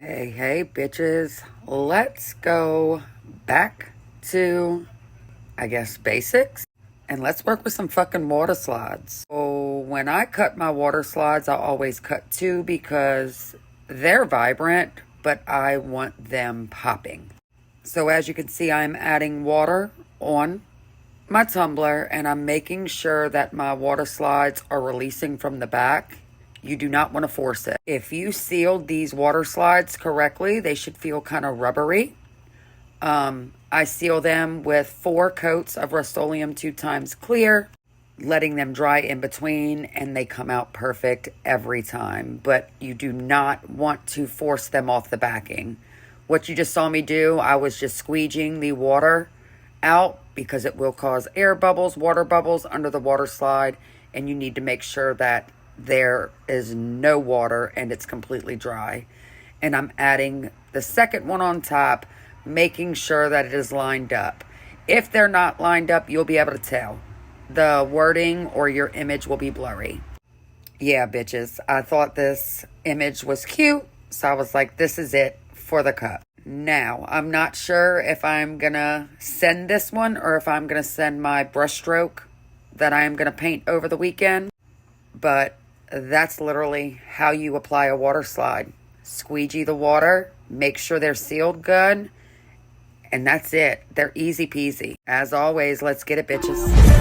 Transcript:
Hey, bitches. Let's go back to, I guess, basics. And let's work with some fucking water slides. So when I cut my water slides, I always cut two because they're vibrant, but I want them popping. So as you can see, I'm adding water on my tumbler and I'm making sure that my water slides are releasing from the back. You do not want to force it. If you sealed these water slides correctly, they should feel kind of rubbery. I seal them with 4 coats of Rust-Oleum 2 times clear, letting them dry in between, and they come out perfect every time. But you do not want to force them off the backing. What you just saw me do, I was just squeegeeing the water out because it will cause air bubbles, water bubbles under the water slide, and you need to make sure that there is no water and it's completely dry. And I'm adding the second one on top, making sure that it is lined up. If they're not lined up, you'll be able to tell. The wording or your image will be blurry. Yeah, bitches, I thought this image was cute, so I was like, this is it for the cup. Now, I'm not sure if I'm gonna send this one or if I'm gonna send my brushstroke that I am gonna paint over the weekend, but that's literally how you apply a water slide. Squeegee the water, make sure they're sealed good, and that's it. They're easy peasy. As always, let's get it, bitches.